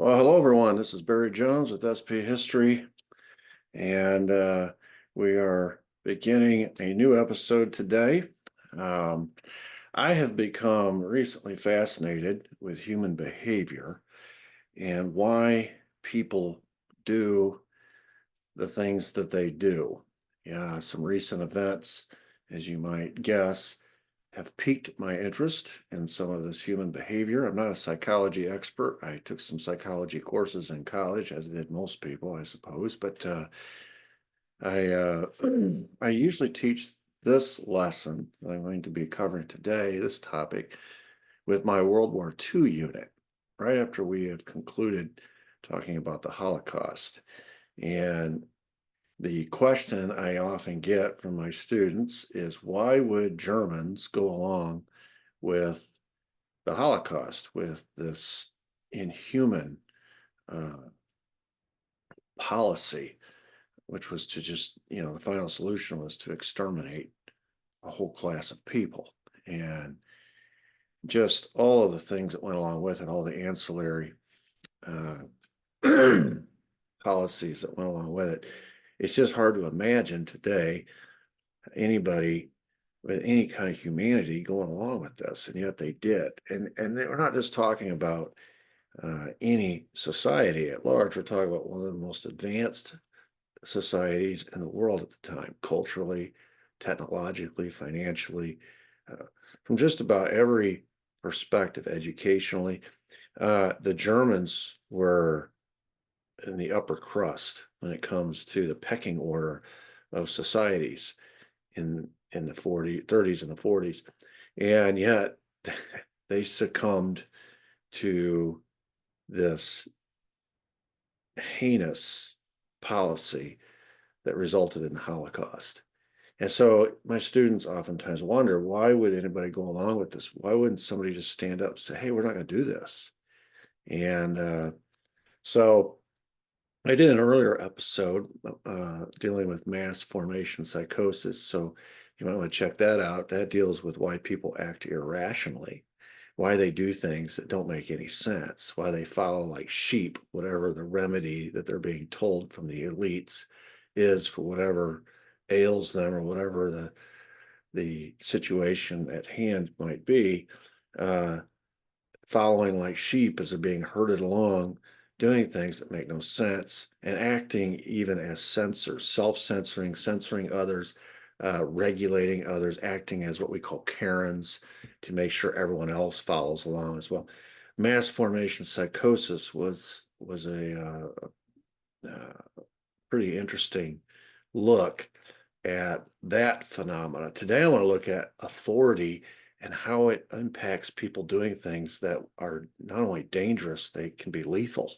Well, hello everyone. This is Barry Jones with SP History, and we are beginning a new episode today. Um, I have become recently fascinated with human behavior and why people do the things that they do. Yeah, some recent events, as you might guess, have piqued my interest in some of this human behavior. I'm not a psychology expert. I took some psychology courses in college, as did most people, I suppose. But I I usually teach this lesson that I'm going to be covering today, this topic, with my World War II unit, right after we have concluded talking about the Holocaust. And the question I often get from my students is, why would Germans go along with the Holocaust, with this inhuman uh, policy, which was to just, the final solution was to exterminate a whole class of people. And just all of the things that went along with it, all the ancillary uh, policies that went along with it. It's just hard to imagine today anybody with any kind of humanity going along with this, and yet they did. And we're not just talking about any society at large. We're talking about one of the most advanced societies in the world at the time, culturally, technologically, financially, from just about every perspective, educationally. The Germans were in the upper crust when it comes to the pecking order of societies in the 30s and the 40s. And yet they succumbed to this heinous policy that resulted in the Holocaust. And so my students oftentimes wonder, why would anybody go along with this? Why wouldn't somebody just stand up and say, hey, we're not going to do this? And so I did an earlier episode dealing with mass formation psychosis. So you might want to check that out. That deals with why people act irrationally, why they do things that don't make any sense, why they follow like sheep, whatever the remedy that they're being told from the elites is for whatever ails them or whatever the situation at hand might be. Uh, Following like sheep as they're being herded along, doing things that make no sense, and acting even as censors, self-censoring, censoring others, regulating others, acting as what we call Karens to make sure everyone else follows along as well. Mass formation psychosis was a pretty interesting look at that phenomena. Today, I want to look at authority and how it impacts people doing things that are not only dangerous, they can be lethal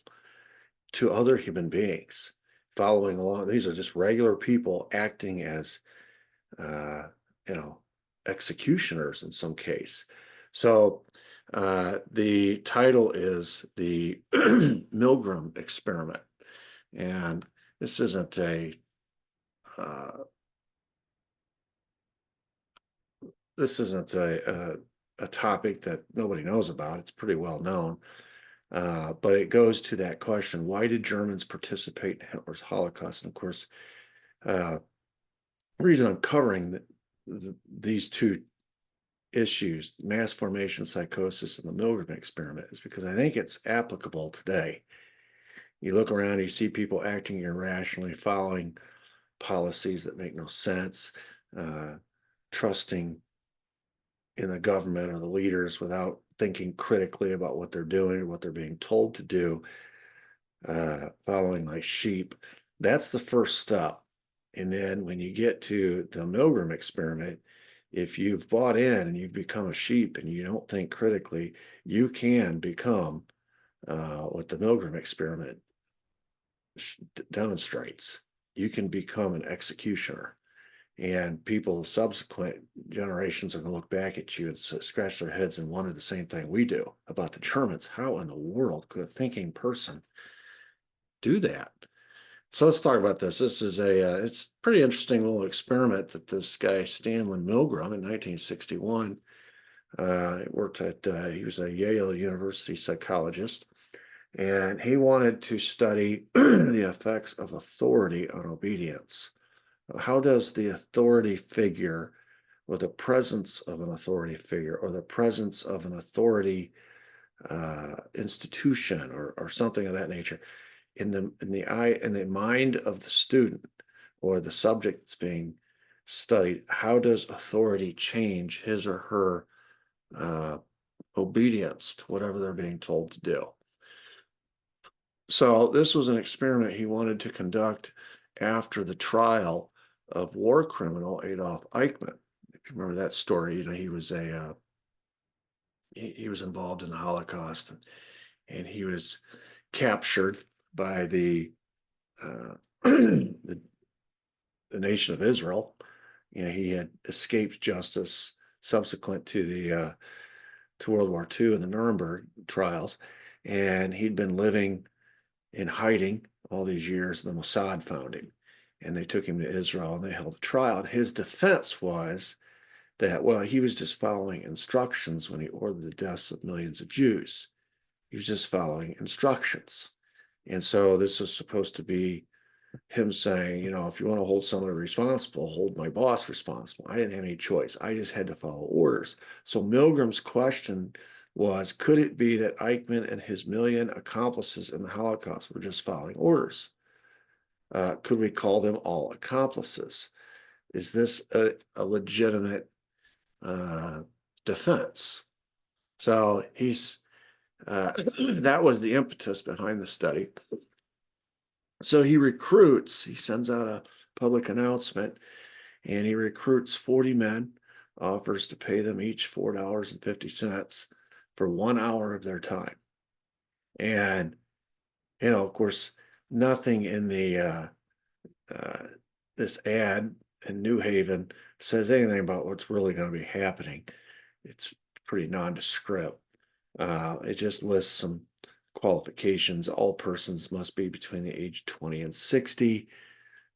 to other human beings. Following along, these are just regular people acting as, uh, you know, executioners in some case. So the title is the Milgram experiment. And this isn't uh, a topic that nobody knows about. It's pretty well known, but it goes to that question: why did Germans participate in Hitler's Holocaust? And of course, the reason I'm covering these two issues, mass formation psychosis and the Milgram experiment, is because I think it's applicable today. You look around, you see people acting irrationally, following policies that make no sense, trusting in the government or the leaders without thinking critically about what they're doing or what they're being told to do, following like sheep. That's the first step. And then when you get to the Milgram experiment, if you've bought in and you've become a sheep and you don't think critically, you can become what the Milgram experiment demonstrates. You can become an executioner. And people, subsequent generations, are going to look back at you and scratch their heads and wonder the same thing we do about the Germans. How in the world could a thinking person do that? So let's talk about this. This is it's a pretty interesting little experiment that this guy, Stanley Milgram, in 1961, worked at, he was a Yale University psychologist. and he wanted to study the effects of authority on obedience. How does the authority figure, or the presence of an authority figure, or the presence of an authority institution, or something of that nature, in the mind of the student or the subject that's being studied? How does authority change his or her obedience to whatever they're being told to do? So this was an experiment he wanted to conduct after the trial of war criminal Adolf Eichmann. If you remember that story, he was he was involved in the Holocaust, and he was captured by the nation of Israel. He had escaped justice subsequent to the to World War II and the Nuremberg trials, and he'd been living in hiding all these years. The Mossad found him, and they took him to Israel, and they held a trial. And his defense was that, well, he was just following instructions when he ordered the deaths of millions of Jews. He was just following instructions. And so this was supposed to be him saying, if you want to hold someone responsible, hold my boss responsible. I didn't have any choice. I just had to follow orders. So Milgram's question was, could it be that Eichmann and his million accomplices in the Holocaust were just following orders? Could we call them all accomplices? Is this a legitimate defense? So that was the impetus behind the study. So he sends out a public announcement, and he recruits 40 men, offers to pay them each $4.50 for 1 hour of their time. And, of course, nothing in the this ad in New Haven says anything about what's really going to be happening. It's pretty nondescript. It just lists some qualifications. All persons must be between the age of 20 and 60,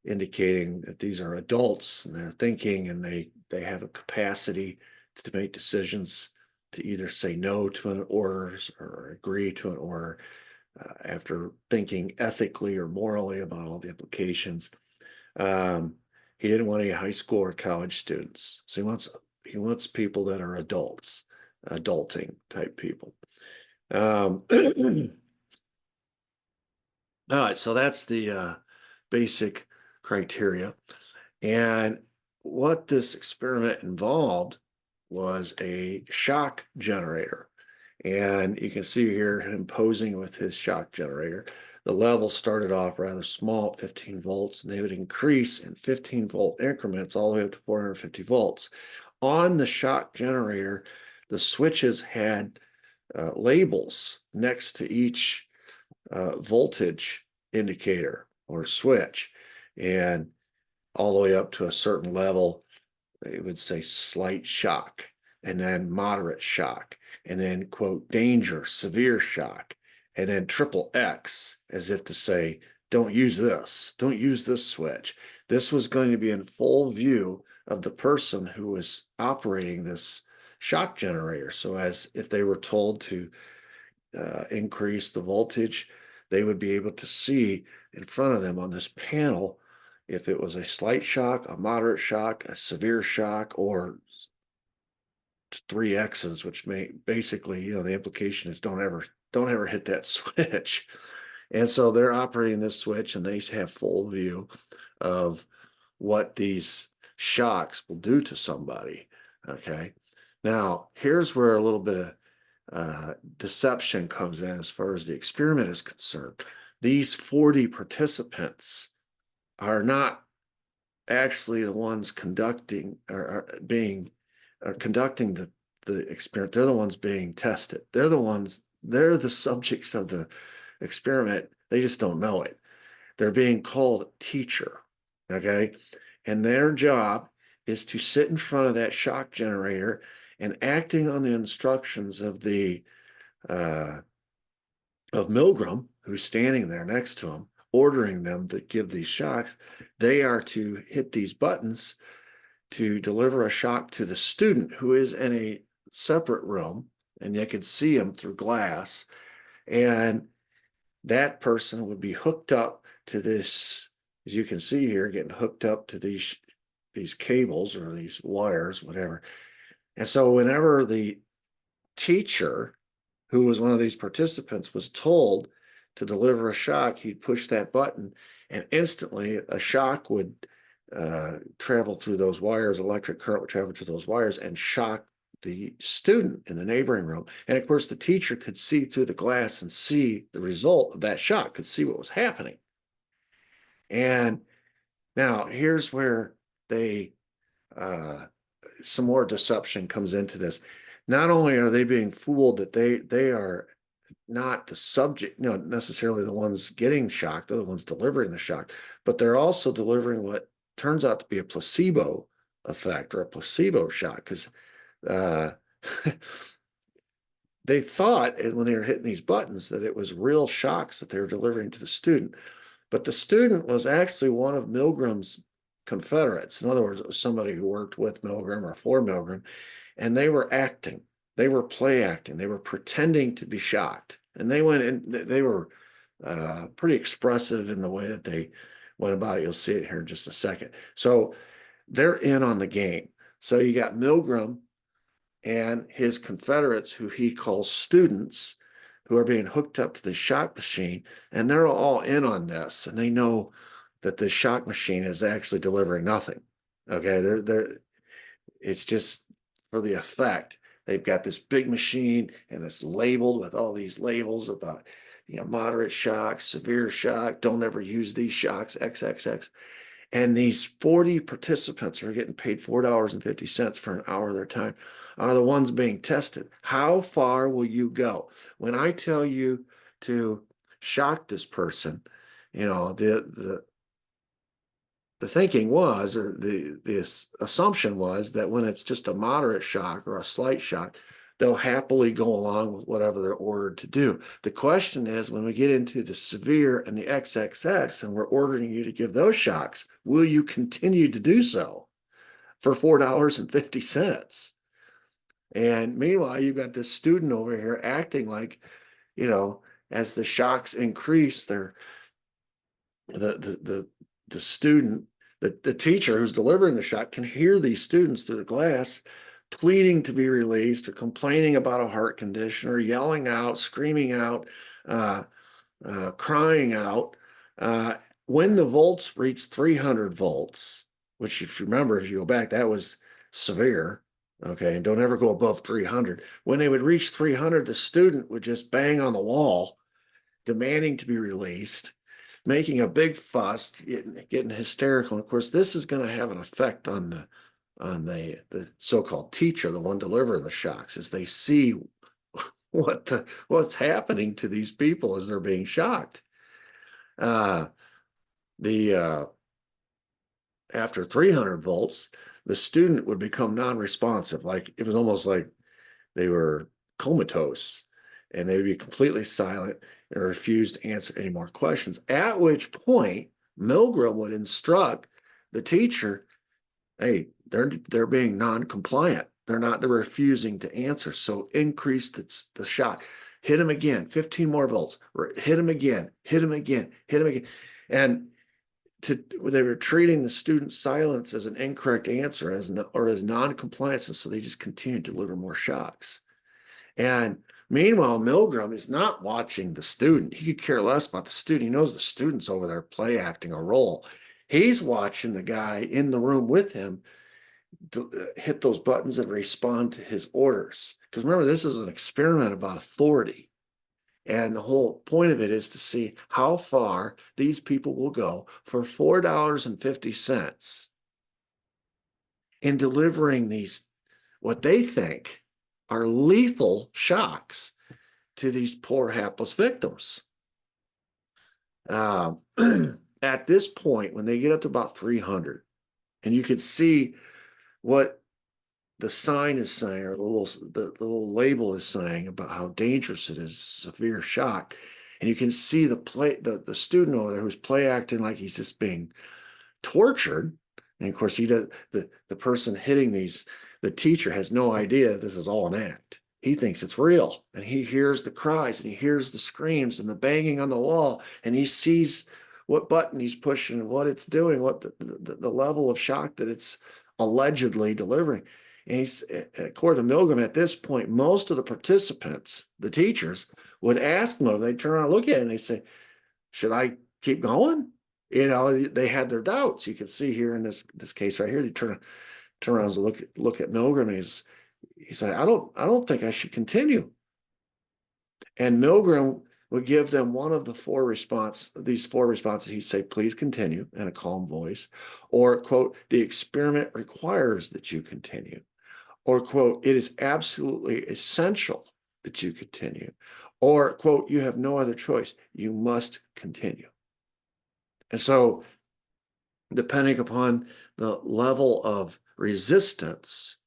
indicating that these are adults and they're thinking, and they have a capacity to make decisions, to either say no to an order or agree to an order after thinking ethically or morally about all the implications. He didn't want any high school or college students, so he wants people that are adults, adulting type people. All right, so that's the basic criteria. And what this experiment involved was a shock generator. And you can see here him posing with his shock generator. The levels started off rather small at 15 volts, and they would increase in 15-volt increments all the way up to 450 volts. On the shock generator, the switches had labels next to each voltage indicator or switch, and all the way up to a certain level, it would say slight shock, and then moderate shock, and then, quote, danger, severe shock, and then triple X, as if to say, don't use this switch. This was going to be in full view of the person who was operating this shock generator. So as if they were told to increase the voltage, they would be able to see in front of them on this panel if it was a slight shock, a moderate shock, a severe shock, or 3X's, which may basically, the implication is don't ever hit that switch. And so they're operating this switch, and they have full view of what these shocks will do to somebody. Okay. Now, here's where a little bit of deception comes in as far as the experiment is concerned. These 40 participants are not actually the ones conducting conducting the experiment. They're the ones being tested. They're the subjects of the experiment. They just don't know it. They're being called a teacher. Okay. And their job is to sit in front of that shock generator, and acting on the instructions of Milgram, who's standing there next to him, ordering them to give these shocks. They are to hit these buttons to deliver a shock to the student, who is in a separate room, and you could see him through glass. And that person would be hooked up to this, as you can see here, getting hooked up to these cables or these wires, whatever. And so whenever the teacher, who was one of these participants, was told to deliver a shock, he'd push that button, and instantly a shock would travel through those wires, electric current would travel through those wires and shock the student in the neighboring room. And of course, the teacher could see through the glass and see the result of that shock, could see what was happening. And now here's where they some more deception comes into this. Not only are they being fooled that they are not the subject, necessarily the ones getting shocked, they're the ones delivering the shock, but they're also delivering what turns out to be a placebo effect or a placebo shock, because uh, they thought, and when they were hitting these buttons, that it was real shocks that they were delivering to the student. But the student was actually one of Milgram's confederates. In other words, it was somebody who worked with Milgram or for Milgram, and they were acting. They were play acting. They were pretending to be shocked. And they went in, they were pretty expressive in the way that they went about it. You'll see it here in just a second. So they're in on the game. So you got Milgram and his confederates, who he calls students, who are being hooked up to the shock machine, and they're all in on this, and they know that the shock machine is actually delivering nothing. Okay, it's just for the effect. They've got this big machine, and it's labeled with all these labels about, moderate shock, severe shock, don't ever use these shocks, XXX. And these 40 participants who are getting paid $4.50 for an hour of their time are the ones being tested. How far will you go? When I tell you to shock this person, the thinking was, or the assumption was, that when it's just a moderate shock or a slight shock, they'll happily go along with whatever they're ordered to do. The question is, when we get into the severe and the XXX, and we're ordering you to give those shocks, will you continue to do so for $4.50? And meanwhile, you've got this student over here acting like, as the shocks increase, the student, the teacher who's delivering the shock can hear these students through the glass pleading to be released, or complaining about a heart condition, or yelling out, screaming out, uh, crying out. Uh, when the volts reach 300 volts, which, if you remember, if you go back, that was severe. Okay, and don't ever go above 300. When they would reach 300, the student would just bang on the wall, demanding to be released, making a big fuss, getting hysterical. And of course, this is going to have an effect on the so-called teacher, the one delivering the shocks, as they see what's happening to these people as they're being shocked. The after 300 volts, the student would become non-responsive. Like, it was almost like they were comatose, and they would be completely silent and refuse to answer any more questions. At which point, Milgram would instruct the teacher, "Hey, they're being non-compliant. They're refusing to answer. So increase the shot. Hit them again, 15 more volts. Hit them again, hit them again, hit them again." And they were treating the student's silence as an incorrect answer, as non-compliance, and so they just continued to deliver more shocks. And meanwhile, Milgram is not watching the student. He could care less about the student. He knows the student's over there play acting a role. He's watching the guy in the room with him hit those buttons and respond to his orders. Because remember, this is an experiment about authority. And the whole point of it is to see how far these people will go for $4.50 in delivering these, what they think are lethal shocks, to these poor, hapless victims. At this point, when they get up to about 300, and you can see what the sign is saying, or the little label is saying about how dangerous it is, severe shock. And you can see the student over there who's play acting like he's just being tortured. And of course, the person hitting the teacher has no idea this is all an act. he thinks it's real, and he hears the cries and he hears the screams and the banging on the wall, and he sees what button he's pushing, what it's doing, what the level of shock that it's allegedly delivering. And he's, according to Milgram, at this point, most of the participants, the teachers, would ask them, they'd turn around and look at it and they say, should I keep going? They had their doubts. You can see here in this case right here, they turn around and look at Milgram, and he's like, I don't think I should continue. And Milgram would give them one of these four responses. He'd say, please continue, in a calm voice, or quote, the experiment requires that you continue, or quote, it is absolutely essential that you continue, or quote, you have no other choice, you must continue. And so, depending upon the level of resistance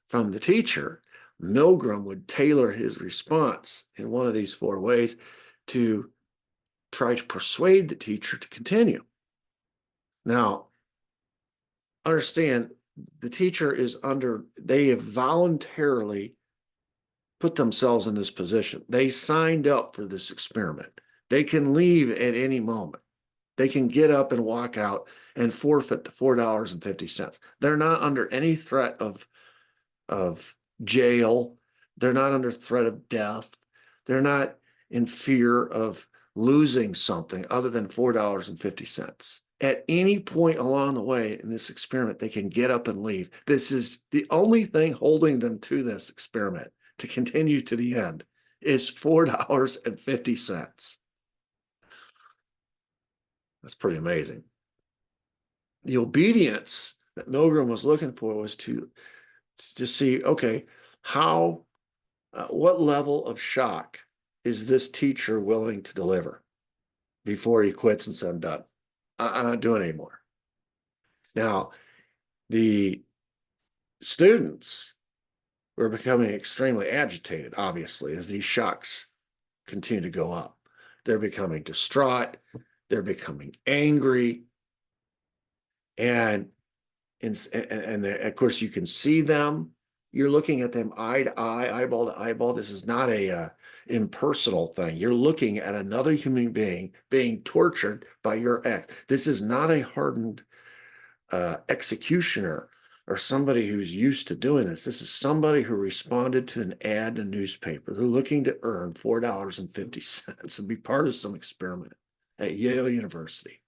from the teacher, Milgram would tailor his response in one of these four ways to try to persuade the teacher to continue. Now, understand, the teacher they have voluntarily put themselves in this position. They signed up for this experiment. They can leave at any moment. They can get up and walk out and forfeit the $4.50. They're not under any threat of jail. They're not under threat of death. They're not in fear of losing something other than $4.50. At any point along the way in this experiment, they can get up and leave. This is the only thing holding them to this experiment to continue to the end is $4.50. That's pretty amazing. The obedience that Milgram was looking for was to see, okay, what level of shock is this teacher willing to deliver before he quits and says, I'm done. I'm not doing it anymore. Now, the students were becoming extremely agitated, obviously, as these shocks continue to go up. They're becoming distraught. They're becoming angry. And of course, you can see them. You're looking at them eye to eye, eyeball to eyeball. This is not a impersonal thing. You're looking at another human being being tortured by your ex. This is not a hardened executioner or somebody who's used to doing this. This is somebody who responded to an ad in a newspaper. They're looking to earn $4.50 and be part of some experiment at Yale University.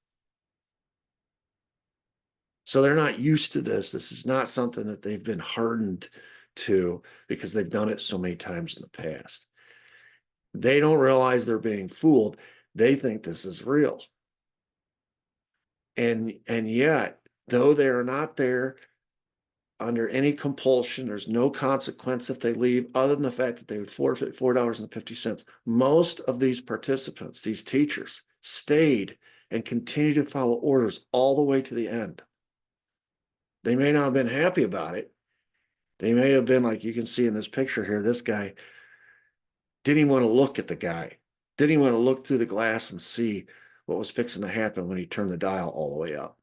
So they're not used to this. This is not something that they've been hardened to because they've done it so many times in the past. They don't realize they're being fooled. They think this is real. And yet, though they are not there under any compulsion, there's no consequence if they leave other than the fact that they would forfeit $4.50. Most of these participants, these teachers, stayed and continued to follow orders all the way to the end. They may not have been happy about it. They may have been, like you can see in this picture here, this guy didn't even want to look at the guy, didn't even want to look through the glass and see what was fixing to happen when he turned the dial all the way up.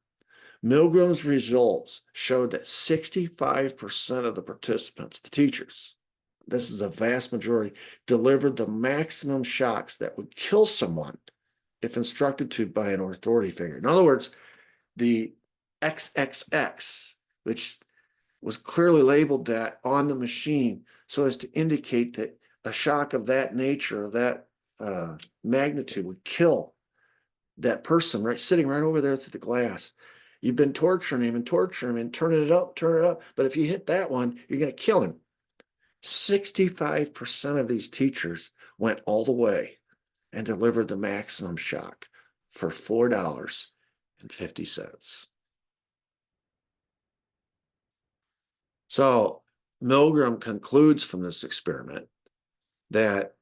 Milgram's results showed that 65% of the participants, the teachers, this is a vast majority, delivered the maximum shocks that would kill someone if instructed to by an authority figure. In other words, the XXX, which was clearly labeled that on the machine so as to indicate that a shock of that nature, of that magnitude, would kill that person sitting right over there through the glass. You've been torturing him and turning it up, but if you hit that one, you're going to kill him. 65% of these teachers went all the way and delivered the maximum shock for $4.50. So Milgram concludes from this experiment that,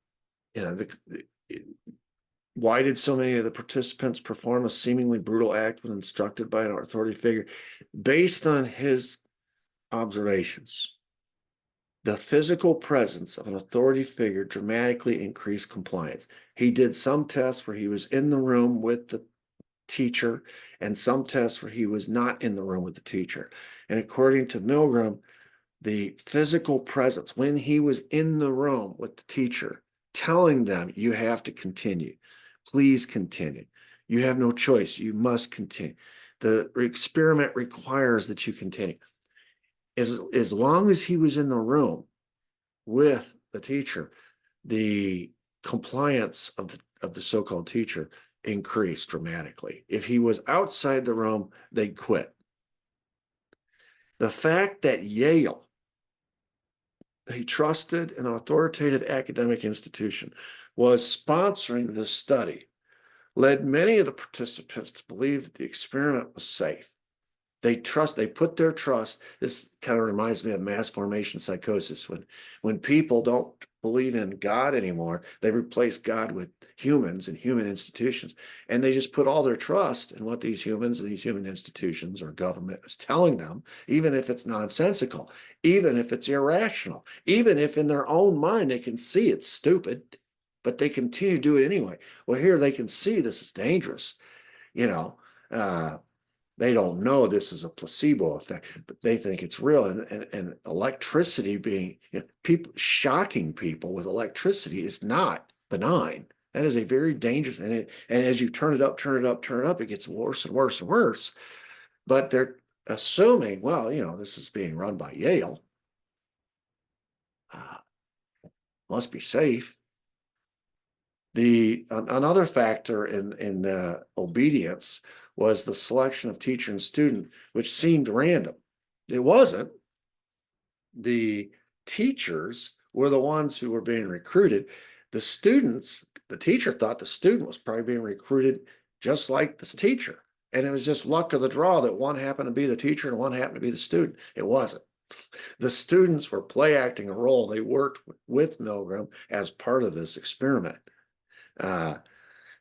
why did so many of the participants perform a seemingly brutal act when instructed by an authority figure? Based on his observations, the physical presence of an authority figure dramatically increased compliance. He did some tests where he was in the room with the teacher and some tests where he was not in the room with the teacher. And according to Milgram, the physical presence when he was in the room with the teacher, telling them, you have to continue. Please continue. You have no choice. You must continue. The experiment requires that you continue. As long as he was in the room with the teacher, the compliance of the so-called teacher increased dramatically. If he was outside the room, they'd quit. The fact that Yale, a trusted and authoritative academic institution, was sponsoring this study led many of the participants to believe that the experiment was safe. They put their trust. This kind of reminds me of mass formation psychosis. When people don't believe in God anymore, they replace God with humans and human institutions. And they just put all their trust in what these humans and these human institutions or government is telling them, even if it's nonsensical, even if it's irrational, even if in their own mind they can see it's stupid, but they continue to do it anyway. Well, here they can see this is dangerous, you know. They don't know this is a placebo effect, but they think it's real. And electricity being, people shocking people with electricity is not benign. That is a very dangerous, and as you turn it up, turn it up, turn it up, it gets worse and worse and worse. But they're assuming, well, this is being run by Yale. Must be safe. Another factor in the obedience was the selection of teacher and student, which seemed random. It wasn't. The teachers were the ones who were being recruited. The students, the teacher thought the student was probably being recruited just like this teacher. And it was just luck of the draw that one happened to be the teacher and one happened to be the student. It wasn't. The students were play acting a role. They worked with Milgram as part of this experiment.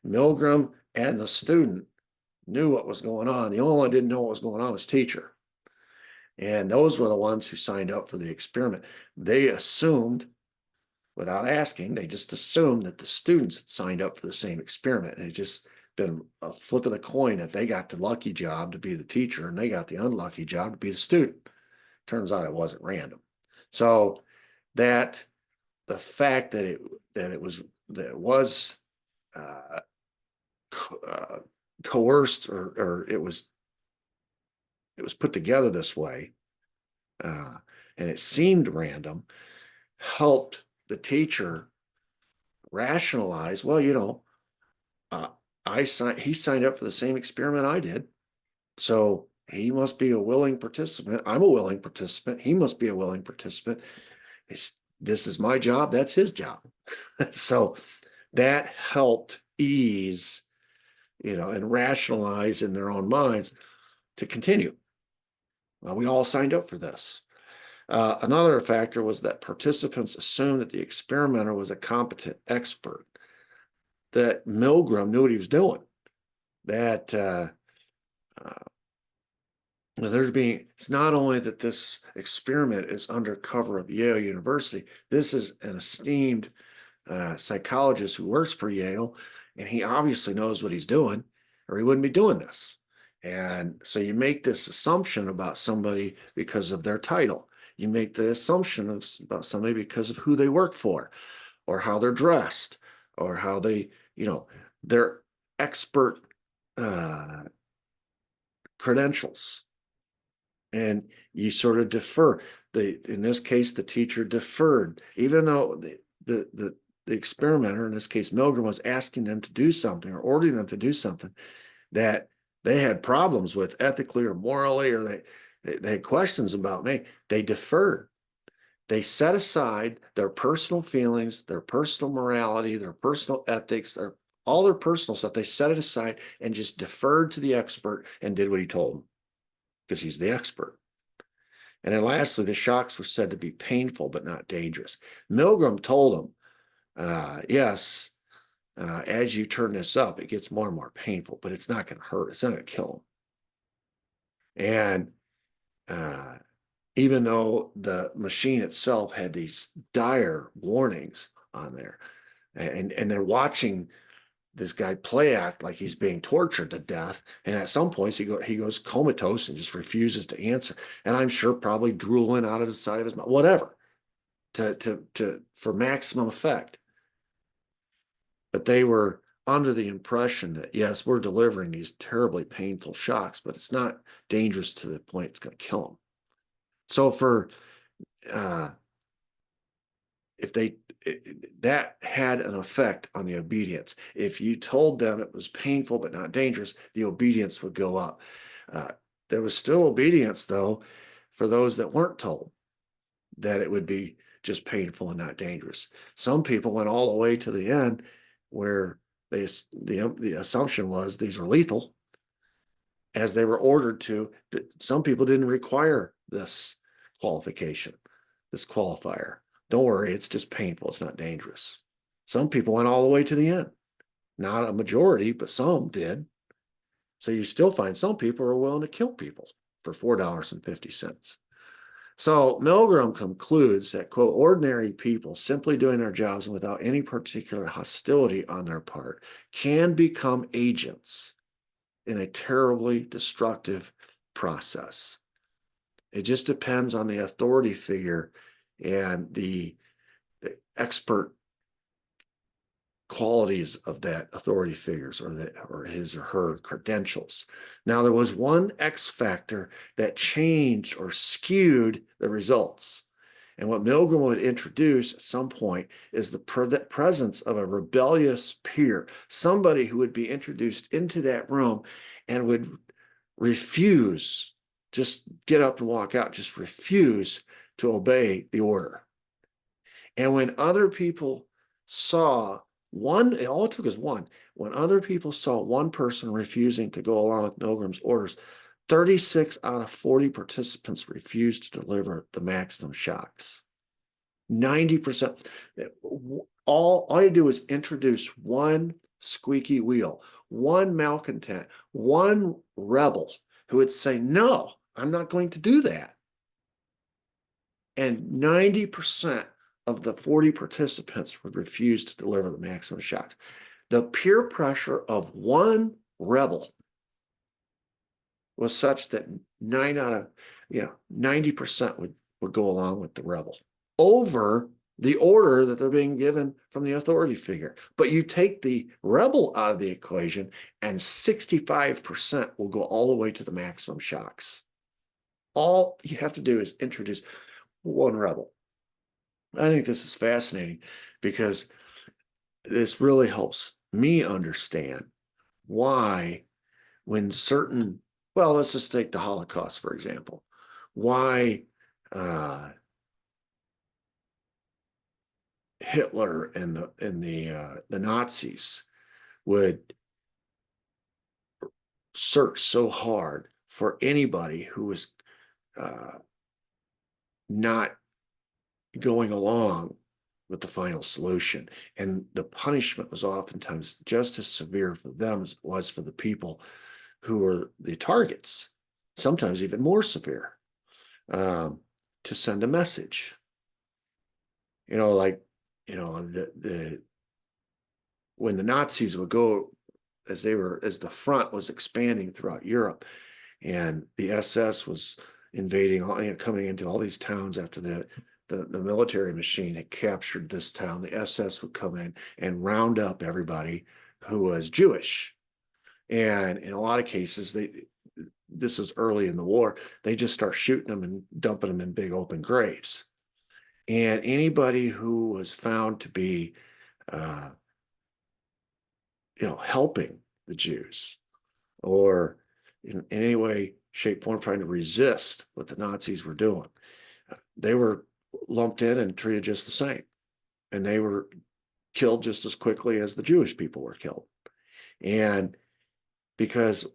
Milgram and the student knew what was going on. The only one who didn't know what was going on was teacher. And those were the ones who signed up for the experiment. They assumed, without asking, they just assumed that the students had signed up for the same experiment. And it just been a flip of the coin that they got the lucky job to be the teacher and they got the unlucky job to be the student. Turns out it wasn't random. So that the fact that it was coerced or it was put together this way, and it seemed random, helped the teacher rationalize, well, he signed up for the same experiment I did, so he must be a willing participant. I'm a willing participant. He must be a willing participant. This is my job. That's his job. So that helped ease, and rationalize in their own minds to continue. Well, we all signed up for this. Another factor was that participants assumed that the experimenter was a competent expert, that Milgram knew what he was doing, that it's not only that this experiment is under cover of Yale University, this is an esteemed psychologist who works for Yale, and he obviously knows what he's doing, or he wouldn't be doing this. And so you make this assumption about somebody because of their title. You make the assumption about somebody because of who they work for, or how they're dressed, or how they, their expert credentials. And you sort of defer. In this case, the teacher deferred, even though the experimenter, in this case Milgram, was asking them to do something or ordering them to do something that they had problems with ethically or morally, or they had questions about. They deferred. They set aside their personal feelings, their personal morality, their personal ethics, all their personal stuff. They set it aside and just deferred to the expert and did what he told them, because he's the expert. And then lastly, the shocks were said to be painful but not dangerous. Milgram told them, yes, as you turn this up, it gets more and more painful, but it's not going to hurt. It's not going to kill them. And even though the machine itself had these dire warnings on there, and they're watching this guy play act like he's being tortured to death. And at some points he goes comatose and just refuses to answer. And I'm sure probably drooling out of the side of his mouth, whatever, for maximum effect. But they were under the impression that, yes, we're delivering these terribly painful shocks, but it's not dangerous to the point it's going to kill them. So if that had an effect on the obedience. If you told them it was painful but not dangerous, the obedience would go up. There was still obedience, though, for those that weren't told that it would be just painful and not dangerous. Some people went all the way to the end where the assumption was these are lethal, as they were ordered to. Some people didn't require this qualification, this qualifier. Don't worry, it's just painful. It's not dangerous. Some people went all the way to the end. Not a majority, but some did. So you still find some people are willing to kill people for $4.50. So Milgram concludes that, quote, ordinary people simply doing their jobs and without any particular hostility on their part can become agents in a terribly destructive process. It just depends on the authority figure and the expert qualities of that authority figures, or his or her credentials. Now, there was one X factor that changed or skewed the results. And what Milgram would introduce at some point is the presence of a rebellious peer, somebody who would be introduced into that room and would refuse, just get up and walk out, just refuse to obey the order. And when other people saw one, all it took is one, when other people saw one person refusing to go along with Milgram's orders, 36 out of 40 participants refused to deliver the maximum shocks. 90%. All you do is introduce one squeaky wheel, one malcontent, one rebel who would say, no, I'm not going to do that. And 90% of the 40 participants would refuse to deliver the maximum shocks. The peer pressure of one rebel was such that 90% would go along with the rebel over the order that they're being given from the authority figure. But you take the rebel out of the equation and 65% will go all the way to the maximum shocks. All you have to do is introduce one rebel. I think this is fascinating because this really helps me understand why when certain, well, let's just take the Holocaust, for example, why Hitler and the Nazis would search so hard for anybody who was not going along with the final solution. And the punishment was oftentimes just as severe for them as it was for the people who were the targets, sometimes even more severe, to send a message. When the Nazis would go, as the front was expanding throughout Europe, and the SS was invading, coming into all these towns after the military machine had captured this town, the SS would come in and round up everybody who was Jewish. And in a lot of cases, this is early in the war, they just start shooting them and dumping them in big open graves. And anybody who was found to be, helping the Jews, or in any way, shape, form, trying to resist what the Nazis were doing, they were lumped in and treated just the same. And they were killed just as quickly as the Jewish people were killed. And because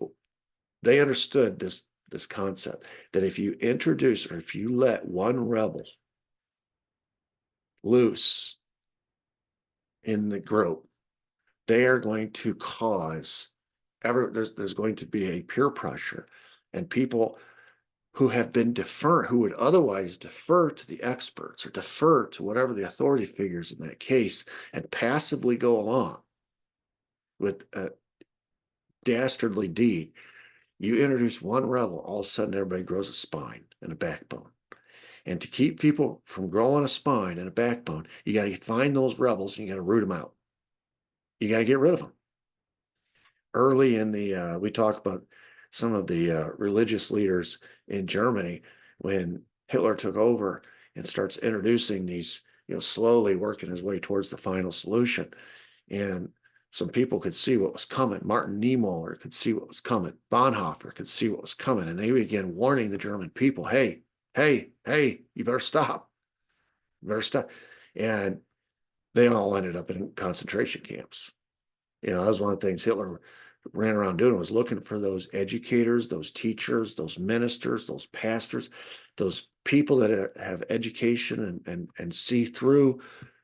they understood this concept that if you introduce, or if you let one rebel loose in the group, they are going to cause there's going to be a peer pressure, and people who have been who would otherwise defer to the experts or defer to whatever the authority figures in that case and passively go along, with a dastardly deed. You introduce one rebel, all of a sudden everybody grows a spine and a backbone. And to keep people from growing a spine and a backbone, you got to find those rebels and you got to root them out. You got to get rid of them. Early in the, we talk about some of the religious leaders in Germany when Hitler took over and starts introducing these, slowly working his way towards the final solution. And some people could see what was coming. Martin Niemöller could see what was coming. Bonhoeffer could see what was coming. And they began warning the German people, hey, you better stop. You better stop. And they all ended up in concentration camps. That was one of the things Hitler ran around doing, was looking for those educators, those teachers, those ministers, those pastors, those people that have education and see through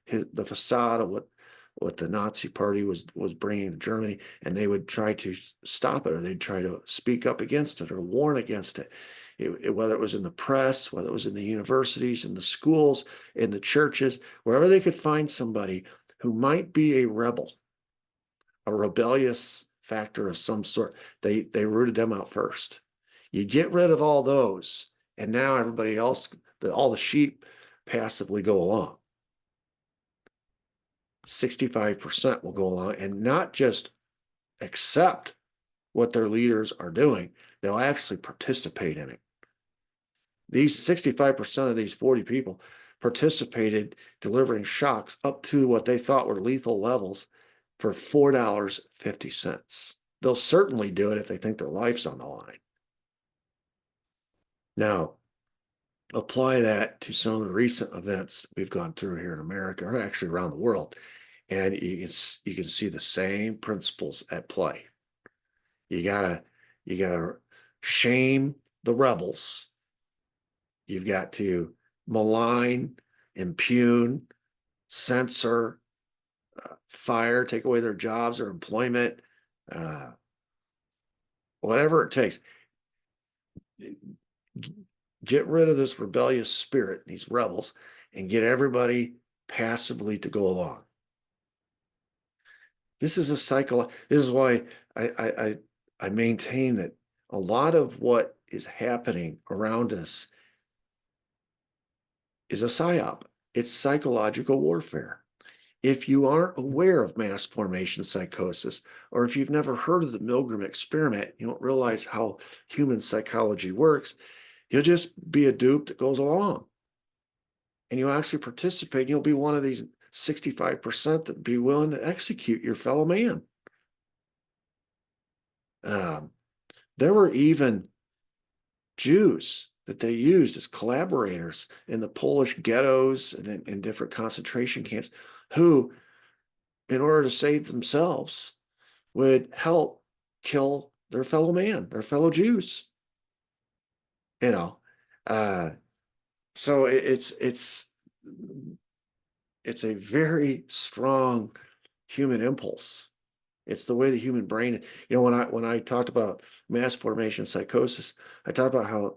the facade of what the Nazi Party was bringing to Germany, and they would try to stop it, or they'd try to speak up against it or warn against it. Whether it was in the press, whether it was in the universities, in the schools, in the churches, wherever they could find somebody who might be a rebel, a rebellious factor of some sort, they rooted them out first. You get rid of all those, and now everybody else, all the sheep passively go along. 65% will go along and not just accept what their leaders are doing, they'll actually participate in it. These 65% of these 40 people participated delivering shocks up to what they thought were lethal levels for $4.50. They'll certainly do it if they think their life's on the line. Now, apply that to some of the recent events we've gone through here in America, or actually around the world, and you can see the same principles at play. You gotta shame the rebels. You've got to malign, impugn, censor, fire, take away their jobs or employment, whatever it takes. Get rid of this rebellious spirit, these rebels, and get everybody passively to go along. This is a cycle. This is why I maintain that a lot of what is happening around us is a psyop. It's psychological warfare. If you aren't aware of mass formation psychosis, or if you've never heard of the Milgram experiment, you don't realize how human psychology works, you'll just be a dupe that goes along. And you'll actually participate, and you'll be one of these 65% that be willing to execute your fellow man. There were even Jews that they used as collaborators in the Polish ghettos and in different concentration camps, who, in order to save themselves, would help kill their fellow man, their fellow Jews. So it's a very strong human impulse. It's the way the human brain, when I talked about mass formation psychosis, I talked about how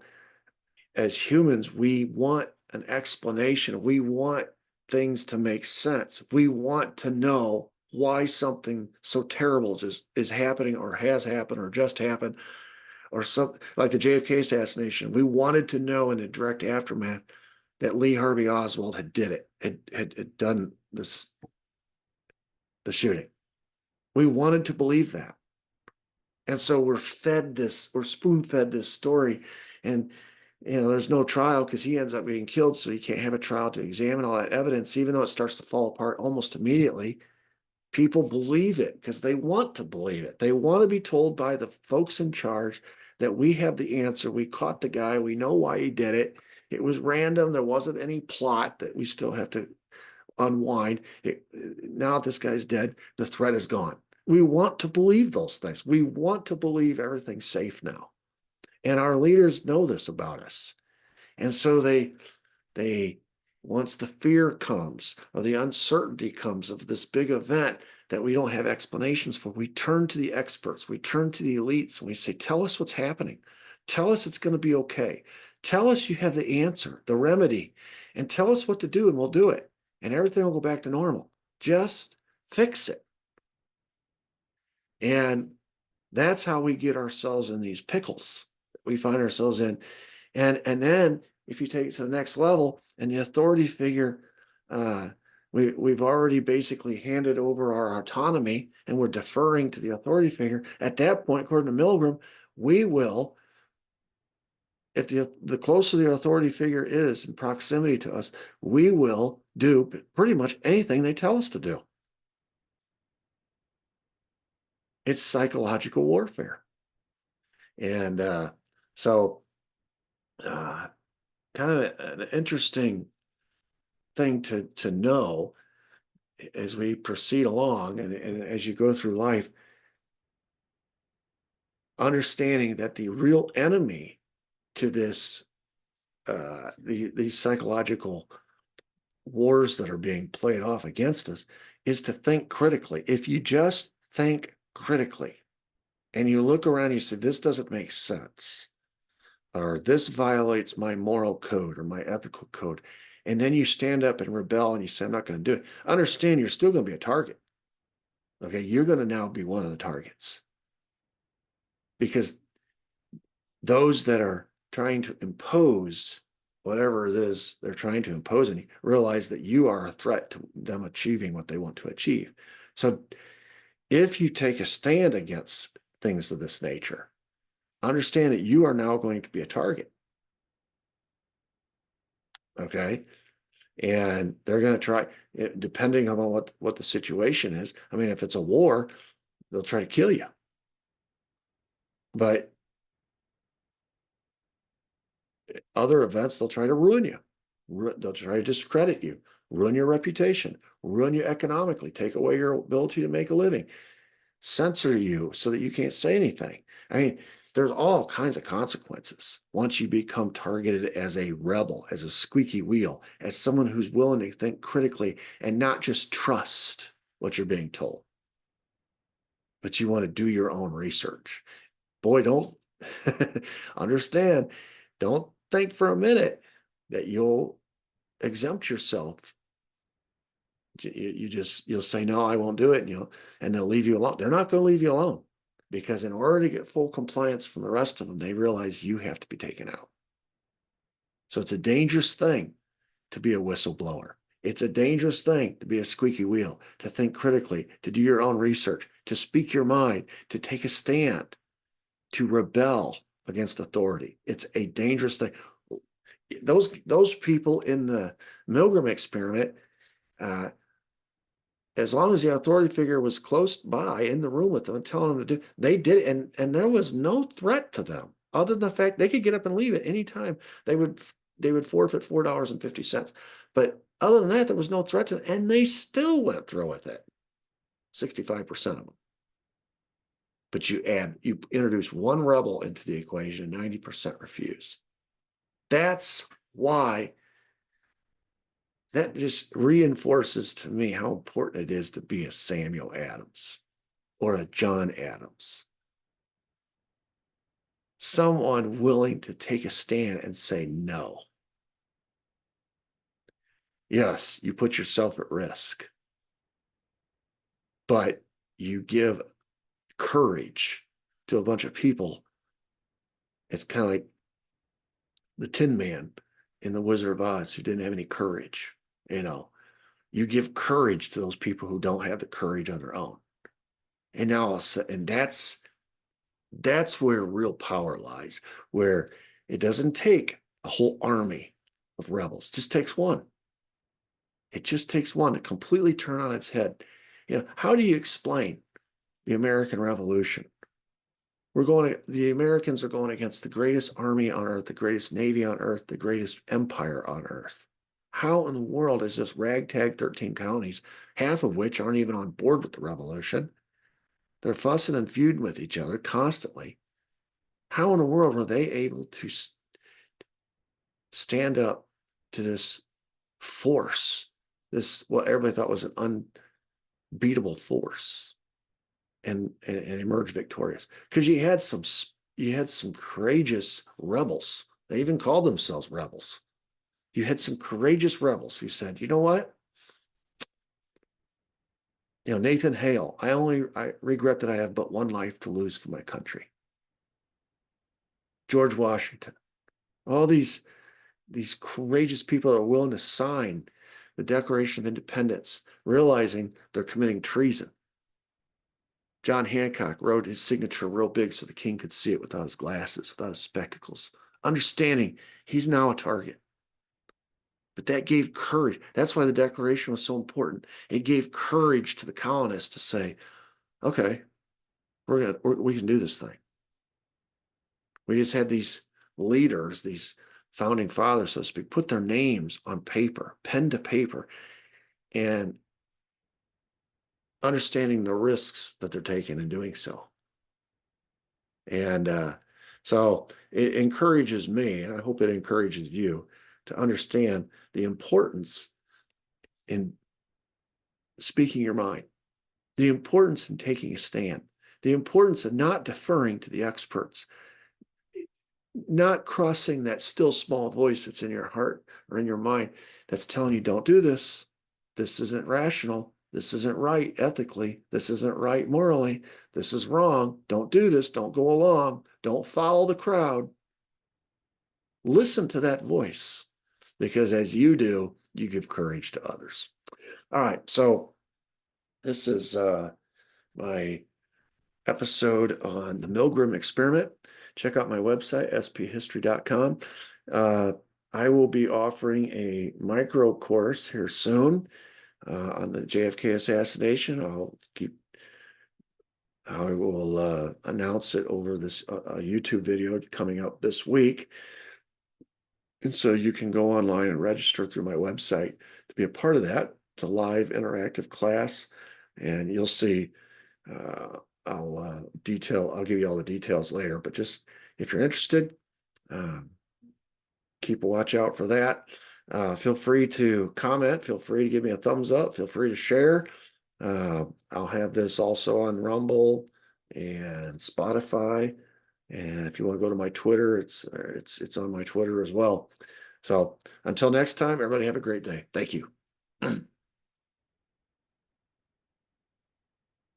as humans, we want an explanation. We want things to make sense. We want to know why something so terrible just is happening, or has happened, or just happened, or something like the JFK assassination. We wanted to know in the direct aftermath that Lee Harvey Oswald had done the shooting. We wanted to believe that. And so we're spoon-fed this story, and there's no trial because he ends up being killed, so you can't have a trial to examine all that evidence, even though it starts to fall apart almost immediately. People believe it because they want to believe it. They want to be told by the folks in charge that we have the answer. We caught the guy. We know why he did it. It was random. There wasn't any plot that we still have to unwind. Now this guy's dead. The threat is gone. We want to believe those things. We want to believe everything's safe now. And our leaders know this about us. And so they once the fear comes, or the uncertainty comes of this big event that we don't have explanations for, we turn to the experts, we turn to the elites, and we say, tell us what's happening. Tell us it's going to be okay. Tell us you have the answer, the remedy, and tell us what to do, and we'll do it. And everything will go back to normal. Just fix it. And that's how we get ourselves in these pickles that we find ourselves in. And then if you take it to the next level and the authority figure, we've already basically handed over our autonomy and we're deferring to the authority figure. At that point, according to Milgram, we will, if the closer the authority figure is in proximity to us, we will do pretty much anything they tell us to do. It's psychological warfare. And so kind of an interesting thing to know as we proceed along and as you go through life, understanding that the real enemy to this, these psychological wars that are being played off against us is to think critically. If you just think critically and you look around, you say, this doesn't make sense, or this violates my moral code or my ethical code. And then you stand up and rebel and you say, I'm not going to do it. Understand you're still going to be a target. Okay. You're going to now be one of the targets because those that are trying to impose whatever it is they're trying to impose and realize that you are a threat to them achieving what they want to achieve. So if you take a stand against things of this nature, understand that you are now going to be a target. Okay. And they're going to try, depending on what the situation is. I mean, if it's a war, they'll try to kill you. But other events, they'll try to ruin you. They'll try to discredit you, ruin your reputation, ruin you economically, take away your ability to make a living, censor you so that you can't say anything. I mean, there's all kinds of consequences once you become targeted as a rebel, as a squeaky wheel, as someone who's willing to think critically and not just trust what you're being told, but you want to do your own research. Boy, don't understand, don't think for a minute that you'll exempt yourself. You'll say, no, I won't do it. And they'll leave you alone. They're not going to leave you alone because in order to get full compliance from the rest of them, they realize you have to be taken out. So it's a dangerous thing to be a whistleblower. It's a dangerous thing to be a squeaky wheel, to think critically, to do your own research, to speak your mind, to take a stand, to rebel against authority. It's a dangerous thing. Those people in the Milgram experiment, as long as the authority figure was close by in the room with them and telling them to do, they did it, and there was no threat to them other than the fact they could get up and leave at any time. They would forfeit $4.50. But other than that, there was no threat to them, and they still went through with it. 65% of them. But you introduce one rebel into the equation, 90% refuse. That's why that just reinforces to me how important it is to be a Samuel Adams or a John Adams. Someone willing to take a stand and say no. Yes, you put yourself at risk, but you give courage to a bunch of people. It's kind of like the Tin Man in The Wizard of Oz who didn't have any courage. You give courage to those people who don't have the courage on their own. And now, and that's where real power lies, where it doesn't take a whole army of rebels. It just takes one. It just takes one to completely turn on its head. How do you explain the American Revolution? The Americans are going against the greatest army on earth, the greatest navy on earth, the greatest empire on earth. How in the world is this ragtag 13 counties, half of which aren't even on board with the revolution? They're fussing and feuding with each other constantly. How in the world were they able to stand up to this force, this what everybody thought was an unbeatable force, and emerge victorious? Because you had some courageous rebels. They even called themselves rebels. You had some courageous rebels who said, you know what? Nathan Hale, I regret that I have but one life to lose for my country. George Washington, all these courageous people are willing to sign the Declaration of Independence, realizing they're committing treason. John Hancock wrote his signature real big so the king could see it without his glasses, without his spectacles, understanding he's now a target. But that gave courage. That's why the Declaration was so important. It gave courage to the colonists to say, okay, we can do this thing. We just had these leaders, these founding fathers, so to speak, put their names on paper, pen to paper, and understanding the risks that they're taking in doing so. And so it encourages me, and I hope it encourages you to understand the importance in speaking your mind, the importance in taking a stand, the importance of not deferring to the experts, not crossing that still small voice that's in your heart or in your mind that's telling you, don't do this. This isn't rational. This isn't right ethically. This isn't right morally. This is wrong. Don't do this. Don't go along. Don't follow the crowd. Listen to that voice, because as you do, you give courage to others. All right. So this is my episode on the Milgram experiment. Check out my website, sphistory.com. I will be offering a micro course here soon on the JFK assassination. I will announce it over this YouTube video coming up this week. And so you can go online and register through my website to be a part of that. It's a live interactive class, and you'll see. I'll give you all the details later, but just if you're interested, keep a watch out for that. Feel free to comment. Feel free to give me a thumbs up. Feel free to share. I'll have this also on Rumble and Spotify. And if you want to go to my Twitter, it's on my Twitter as well. So until next time, everybody have a great day. Thank you.